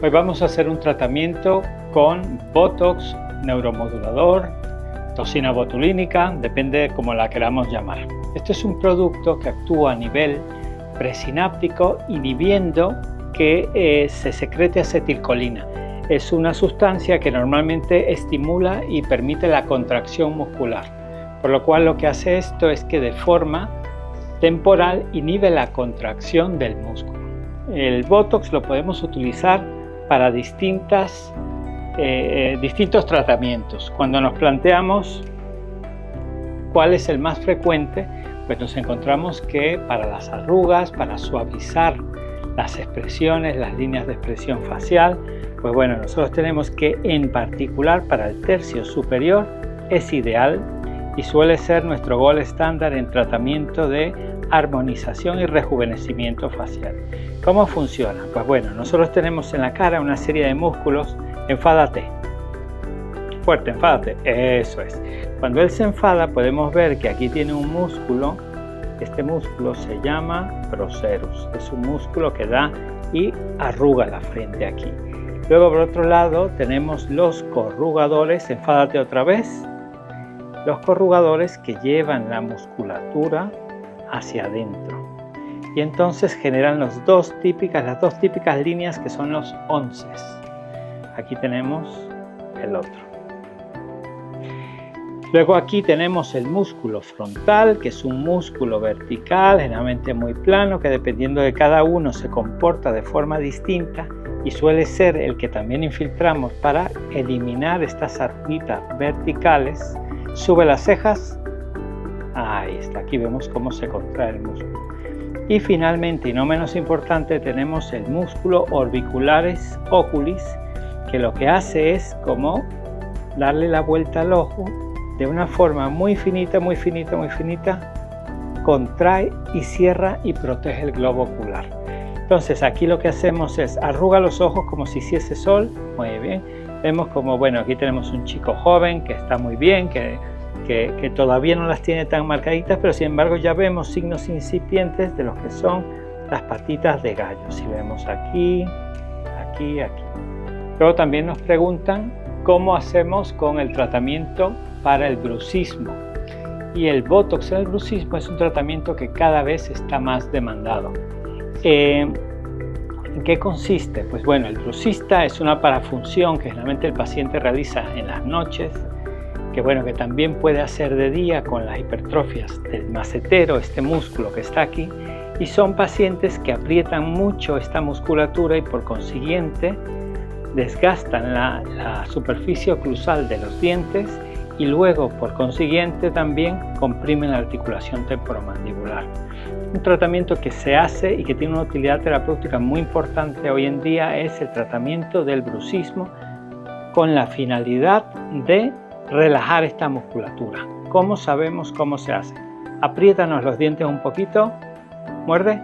Hoy vamos a hacer un tratamiento con Botox, neuromodulador, toxina botulínica, depende de cómo la queramos llamar. Este es un producto que actúa a nivel presináptico inhibiendo que se secrete acetilcolina. Es una sustancia que normalmente estimula y permite la contracción muscular, por lo cual lo que hace esto es que de forma temporal inhibe la contracción del músculo. El Botox lo podemos utilizar para distintos tratamientos. Cuando nos planteamos cuál es el más frecuente, pues nos encontramos que para las arrugas, para suavizar las expresiones, las líneas de expresión facial, pues bueno, nosotros tenemos que en particular para el tercio superior es ideal y suele ser nuestro gold estándar en tratamiento de armonización y rejuvenecimiento facial. ¿Cómo funciona? Pues bueno, nosotros tenemos en la cara una serie de músculos. Enfádate. Fuerte, enfádate. Eso es. Cuando él se enfada podemos ver que aquí tiene un músculo. Este músculo se llama procerus. Es un músculo que da y arruga la frente aquí. Luego por otro lado tenemos los corrugadores. Enfádate otra vez. Los corrugadores que llevan la musculatura hacia adentro y entonces generan las dos típicas líneas que son los onces. Aquí tenemos el otro. Luego aquí tenemos el músculo frontal, que es un músculo vertical, generalmente muy plano, que dependiendo de cada uno se comporta de forma distinta y suele ser el que también infiltramos para eliminar estas arruguitas verticales. Sube las cejas. Ahí está, aquí vemos cómo se contrae el músculo. Y finalmente, y no menos importante, tenemos el músculo orbicularis oculis, que lo que hace es como darle la vuelta al ojo de una forma muy finita, muy finita, muy finita, contrae y cierra y protege el globo ocular. Entonces aquí lo que hacemos es arruga los ojos como si hiciese sol. Muy bien. Vemos como, bueno, aquí tenemos un chico joven que está muy bien, que todavía no las tiene tan marcaditas, pero sin embargo ya vemos signos incipientes de lo que son las patitas de gallo. Si vemos aquí, aquí, aquí. Luego también nos preguntan cómo hacemos con el tratamiento para el bruxismo. Y el Botox en el bruxismo es un tratamiento que cada vez está más demandado. ¿En qué consiste? Pues bueno, el bruxista es una parafunción que generalmente el paciente realiza en las noches, que bueno, que también puede hacer de día con las hipertrofias del macetero, este músculo que está aquí, y son pacientes que aprietan mucho esta musculatura y por consiguiente desgastan la superficie oclusal de los dientes y luego por consiguiente también comprimen la articulación temporomandibular. Un tratamiento que se hace y que tiene una utilidad terapéutica muy importante hoy en día es el tratamiento del bruxismo con la finalidad de relajar esta musculatura. ¿Cómo sabemos cómo se hace? Apriétanos los dientes un poquito. ¿Muerde?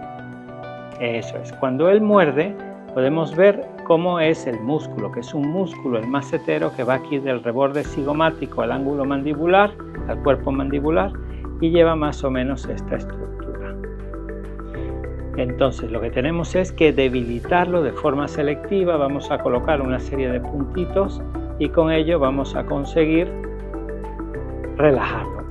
Eso es. Cuando él muerde podemos ver cómo es el músculo, que es un músculo, el macetero, que va aquí del reborde cigomático al ángulo mandibular, al cuerpo mandibular, y lleva más o menos esta estructura. Entonces lo que tenemos es que debilitarlo de forma selectiva. Vamos a colocar una serie de puntitos y con ello vamos a conseguir relajarlo.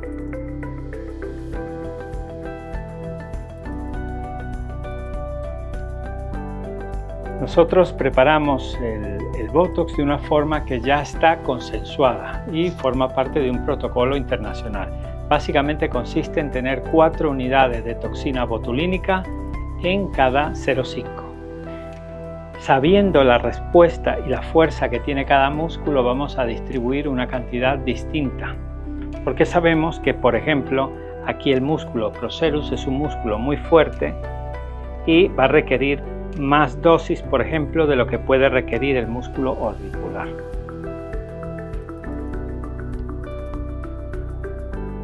Nosotros preparamos el Botox de una forma que ya está consensuada y forma parte de un protocolo internacional. Básicamente consiste en tener 4 unidades de toxina botulínica en cada 0,5. Sabiendo la respuesta y la fuerza que tiene cada músculo, vamos a distribuir una cantidad distinta. Porque sabemos que, por ejemplo, aquí el músculo procerus es un músculo muy fuerte y va a requerir más dosis, por ejemplo, de lo que puede requerir el músculo orbicular.